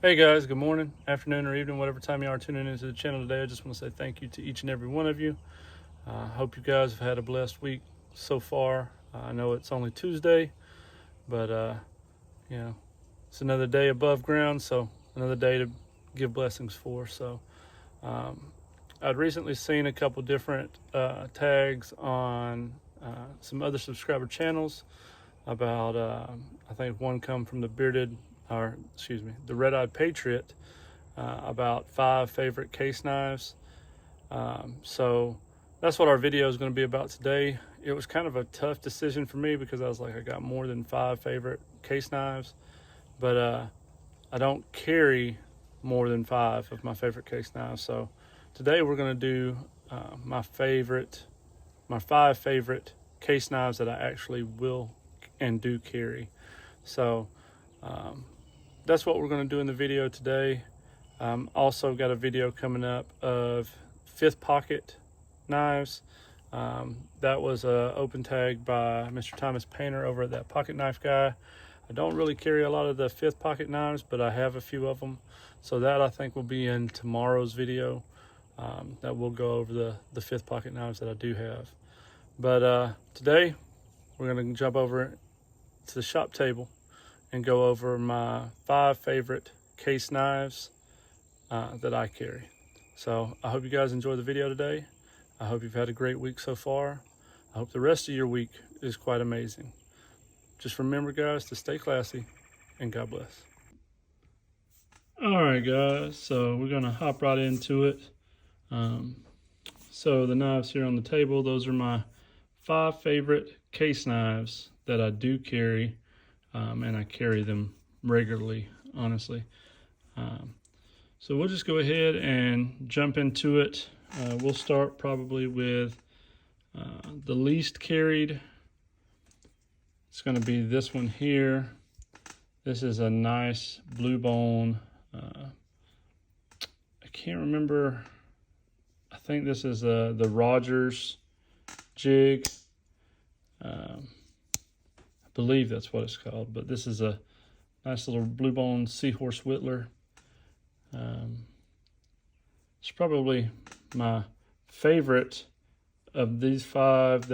Hey guys, good morning, afternoon, or evening, whatever time you are tuning into the channel today. I just want to say thank you to each and every one of you. I hope you guys have had a blessed week so far. I know it's only Tuesday, but you know, it's another day above ground, so another day to give blessings for. So I'd recently seen a couple different tags on some other subscriber channels about I think one come from the the Red-Eyed Patriot, about 5 favorite case knives. So that's what our video is going to be about today. It was kind of a tough decision for me because I was like, I got more than 5 favorite case knives, but I don't carry more than 5 of my favorite case knives. So today we're going to do my 5 favorite case knives that I actually will and do carry. So that's what we're going to do in the video today. Also got a video coming up of 5th pocket knives. That was a open tag by Mr. Thomas Painter over at That Pocket Knife Guy. I don't really carry a lot of the 5th pocket knives, but I have a few of them. So that I think will be in tomorrow's video. That will go over the 5th pocket knives that I do have. But today we're going to jump over to the shop table and go over my 5 favorite case knives that I carry. So I hope you guys enjoy the video today. I hope you've had a great week so far. I hope the rest of your week is quite amazing. Just remember, guys, to stay classy, and God bless. All right, guys, so we're gonna hop right into it. So the knives here on the table, those are my 5 favorite case knives that I do carry. And I carry them regularly, honestly. So we'll just go ahead and jump into it. We'll start probably with the least carried. It's going to be this one here. This is a nice blue bone. I can't remember. I think this is the Rogers jig. I believe that's what it's called, but this is a nice little blue bone Seahorse Whittler. It's probably my favorite of these 5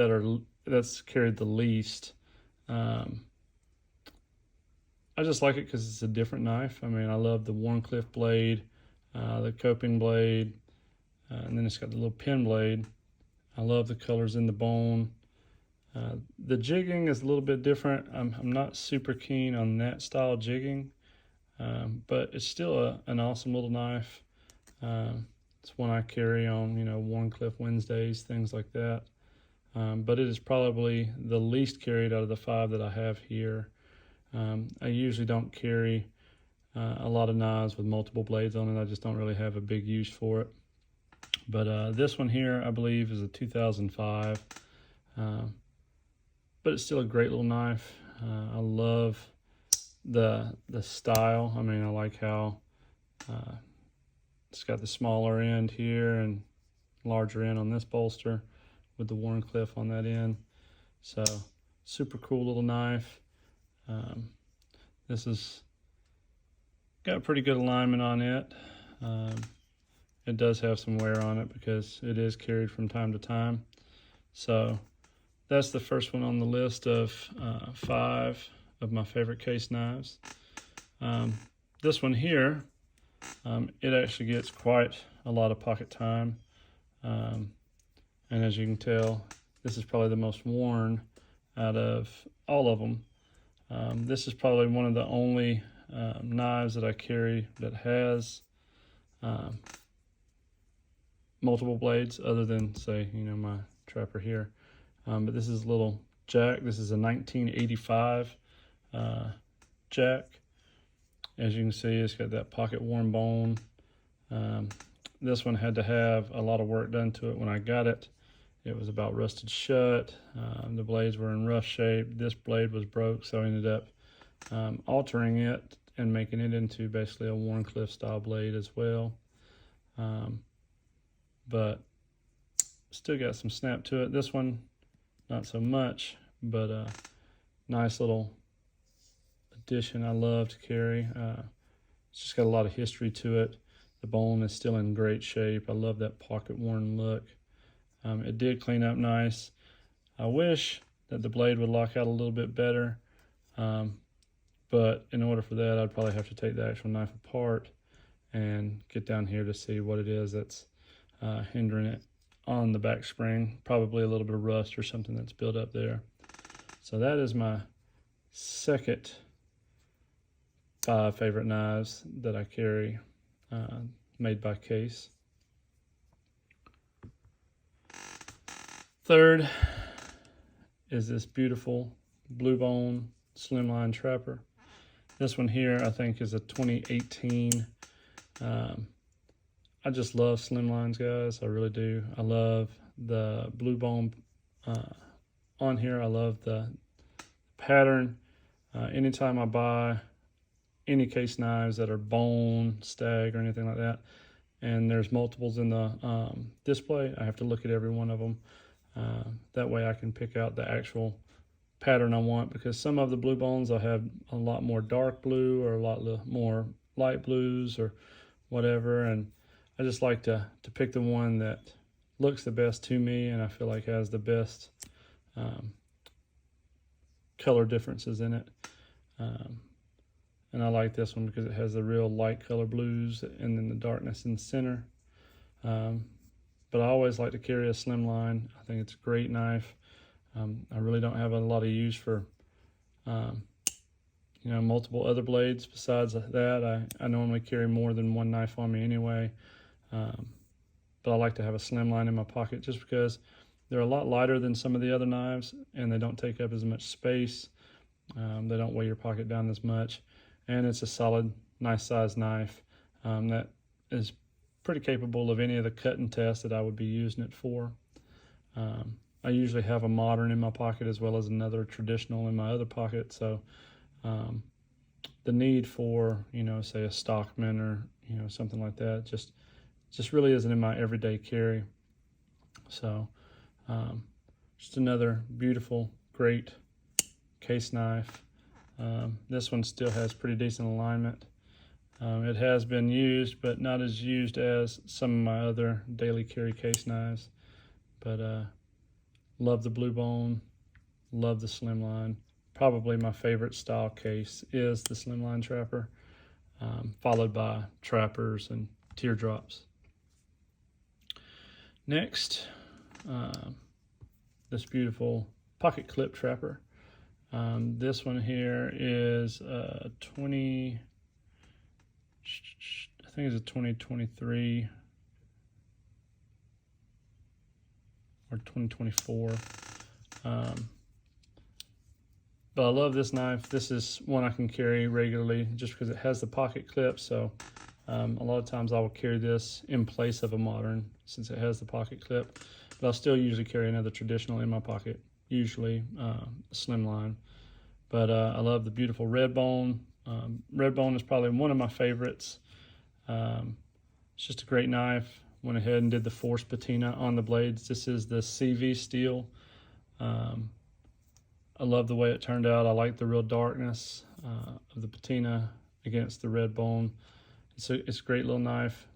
that's carried the least. I just like it because it's a different knife. I mean, I love the Warncliffe blade, the coping blade, and then it's got the little pin blade. I love the colors in the bone. The jigging is a little bit different. I'm not super keen on that style jigging, but it's still an awesome little knife. It's one I carry on, Warncliffe Wednesdays, things like that. But it is probably the least carried out of the 5 that I have here. I usually don't carry a lot of knives with multiple blades on it. I just don't really have a big use for it. But this one here, I believe, is a 2005. But it's still a great little knife. I love the style. I mean, I like how it's got the smaller end here and larger end on this bolster with the Warncliffe on that end. So super cool little knife. This has got pretty good alignment on it. It does have some wear on it because it is carried from time to time. So that's the first one on the list of 5 of my favorite case knives. This one here, it actually gets quite a lot of pocket time. And as you can tell, this is probably the most worn out of all of them. This is probably one of the only knives that I carry that has multiple blades, other than, say, my trapper here. But this is a little jack. This is a 1985 jack. As you can see, it's got that pocket worn bone. This one had to have a lot of work done to it when I got it. It was about rusted shut. The blades were in rough shape. This blade was broke, so I ended up altering it and making it into basically a Warncliffe style blade as well. But still got some snap to it. This one, not so much, but nice little addition I love to carry. It's just got a lot of history to it. The bone is still in great shape. I love that pocket worn look. It did clean up nice. I wish that the blade would lock out a little bit better, but in order for that, I'd probably have to take the actual knife apart and get down here to see what it is that's hindering it on the back spring. Probably a little bit of rust or something that's built up there. So that is my second 5 favorite knives that I carry, made by Case. Third is this beautiful blue bone slimline trapper. This one here I think is a 2018. I just love slimlines, guys. I really do. I love the blue bone on here. I love the pattern. Anytime I buy any Case knives that are bone, stag, or anything like that, and there's multiples in the display, I have to look at every one of them. That way I can pick out the actual pattern I want, because some of the blue bones will have a lot more dark blue or a lot more light blues or whatever, and I just like to pick the one that looks the best to me and I feel like has the best color differences in it. And I like this one because it has the real light color blues and then the darkness in the center. But I always like to carry a Slimline. I think it's a great knife. I really don't have a lot of use for multiple other blades besides that. I normally carry more than one knife on me anyway. But I like to have a Slimline in my pocket just because they're a lot lighter than some of the other knives and they don't take up as much space. They don't weigh your pocket down as much. And it's a solid, nice size knife that is pretty capable of any of the cutting tests that I would be using it for. I usually have a modern in my pocket as well as another traditional in my other pocket. So the need for, say a Stockman or, something like that just really isn't in my everyday carry. So just another beautiful, great Case knife. This one still has pretty decent alignment. It has been used, but not as used as some of my other daily carry Case knives. But love the blue bone, love the Slimline. Probably my favorite style Case is the Slimline Trapper, followed by Trappers and Teardrops. Next, this beautiful pocket clip trapper. This one here is I think it's a 2023 or 2024. But I love this knife. This is one I can carry regularly just because it has the pocket clip. So a lot of times I will carry this in place of a modern since it has the pocket clip. But I'll still usually carry another traditional in my pocket, usually a Slimline. But I love the beautiful red bone. Red bone is probably one of my favorites. It's just a great knife. Went ahead and did the force patina on the blades. This is the CV steel. I love the way it turned out. I like the real darkness of the patina against the red bone. It's a great little knife.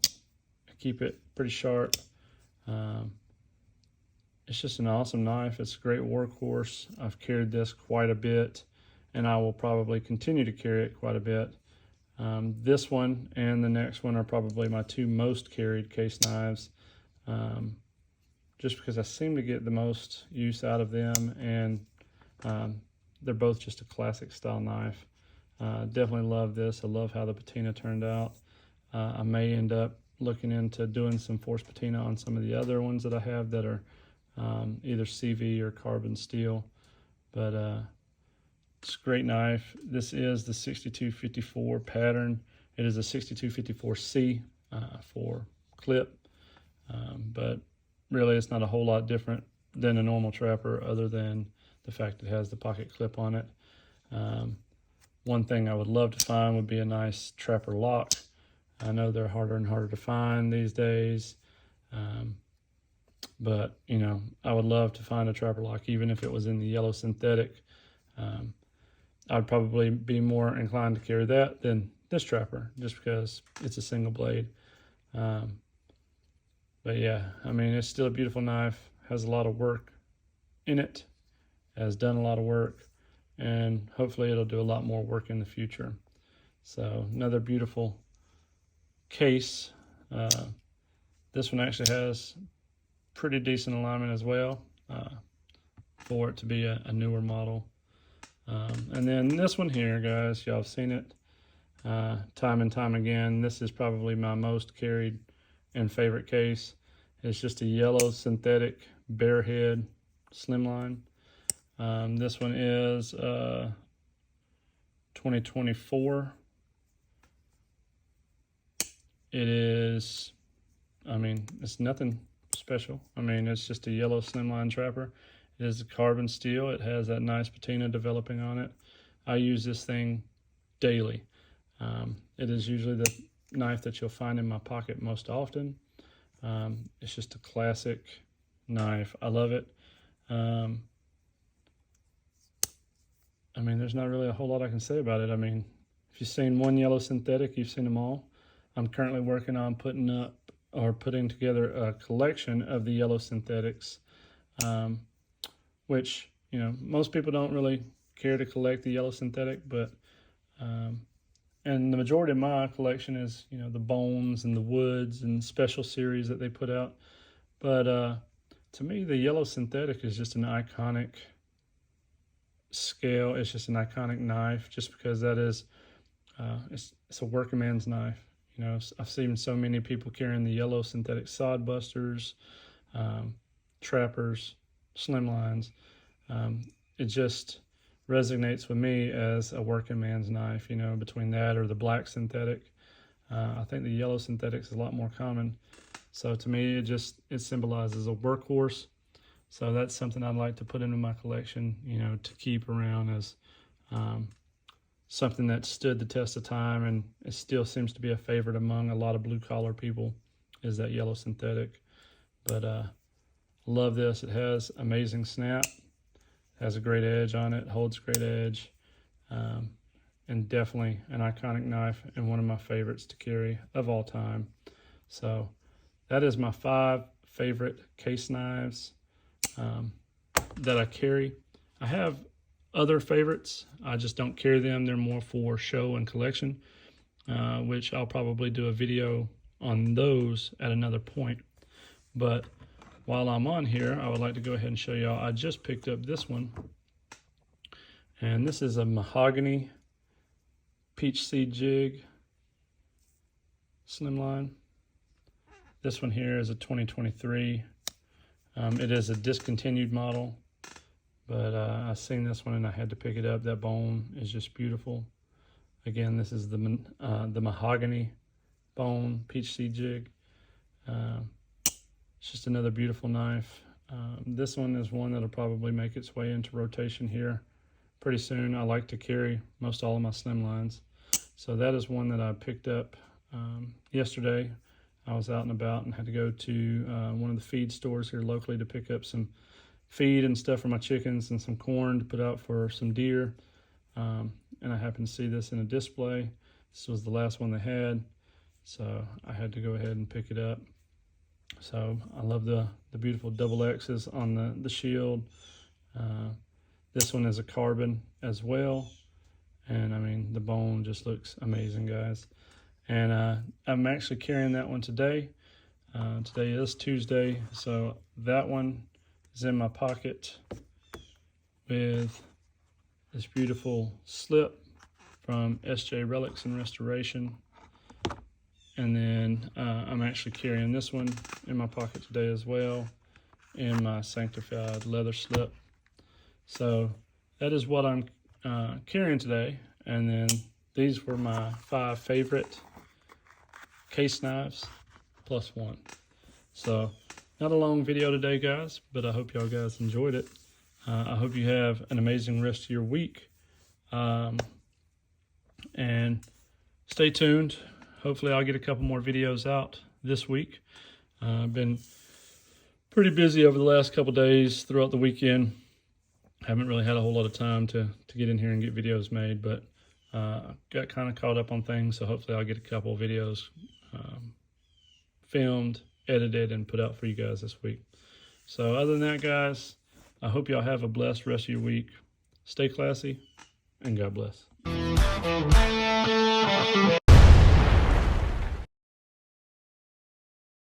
I keep it pretty sharp. It's just an awesome knife. It's a great workhorse. I've carried this quite a bit, and I will probably continue to carry it quite a bit. This one and the next one are probably my two most carried Case knives, just because I seem to get the most use out of them, and they're both just a classic style knife. Definitely love this. I love how the patina turned out. I may end up looking into doing some force patina on some of the other ones that I have that are either CV or carbon steel. But it's a great knife. This is the 6254 pattern. It is a 6254C for clip, but really it's not a whole lot different than a normal trapper, other than the fact it has the pocket clip on it. One thing I would love to find would be a nice trapper lock. I know they're harder and harder to find these days, but you know, I would love to find a trapper lock, even if it was in the yellow synthetic. I'd probably be more inclined to carry that than this trapper, just because it's a single blade. But yeah, I mean, it's still a beautiful knife, has a lot of work in it, has done a lot of work, and hopefully it'll do a lot more work in the future. So another beautiful case. This one actually has pretty decent alignment as well, for it to be a newer model. And then this one here, guys, y'all have seen it time and time again. This is probably my most carried and favorite case. It's just a yellow synthetic bare head Slimline. This one is 2024. It is, I mean, it's nothing special. I mean, it's just a yellow Slimline trapper. It is a carbon steel. It has that nice patina developing on it. I use this thing daily. It is usually the knife that you'll find in my pocket most often. It's just a classic knife. I love it. I mean, there's not really a whole lot I can say about it. I mean, if you've seen one yellow synthetic, you've seen them all. I'm currently working on putting together a collection of the yellow synthetics, which, you know, most people don't really care to collect the yellow synthetic, but and the majority of my collection is, you know, the bones and the woods and special series that they put out. But to me, the yellow synthetic is just an iconic scale. It's just an iconic knife, just because that is it's a working man's knife. You know, I've seen so many people carrying the yellow synthetic sod busters, trappers, slimlines. It just resonates with me as a working man's knife, you know, between that or the black synthetic. I think the yellow synthetic is a lot more common. So to me, it symbolizes a workhorse. So that's something I'd like to put into my collection, you know, to keep around as something that stood the test of time, and it still seems to be a favorite among a lot of blue collar people, is that yellow synthetic. But love this. It has amazing snap, has a great edge on it, holds great edge, and definitely an iconic knife and one of my favorites to carry of all time. So that is my 5 favorite case knives that I carry. I have other favorites. I just don't carry them. They're more for show and collection, which I'll probably do a video on those at another point. But while I'm on here, I would like to go ahead and show y'all. I just picked up this one, and this is a mahogany peach seed jig slimline. This one here is a 2023. It is a discontinued model, but I seen this one and I had to pick it up. That bone is just beautiful. Again, this is the mahogany bone peach seed jig. It's just another beautiful knife. This one is one that'll probably make its way into rotation here pretty soon. I like to carry most all of my slimlines. So that is one that I picked up yesterday. I was out and about and had to go to one of the feed stores here locally to pick up some feed and stuff for my chickens and some corn to put out for some deer. And I happened to see this in a display. This was the last one they had, so I had to go ahead and pick it up. So I love the beautiful double X's on the shield. This one is a carbon as well. And I mean, the bone just looks amazing, guys. And I'm actually carrying that one today. Today is Tuesday, so that one is in my pocket with this beautiful slip from SJ Relics and Restoration. And then I'm actually carrying this one in my pocket today as well. in my sanctified leather slip. So that is what I'm carrying today. And then these were my 5 favorite case knives plus one. So not a long video today, guys, but I hope y'all guys enjoyed it. I hope you have an amazing rest of your week. And stay tuned. Hopefully I'll get a couple more videos out this week. I've been pretty busy over the last couple days throughout the weekend. Haven't really had a whole lot of time to get in here and get videos made, but got kind of caught up on things, so hopefully I'll get a couple of videos filmed, edited, and put out for you guys this week. So other than that, guys, I hope y'all have a blessed rest of your week. Stay classy, and God bless.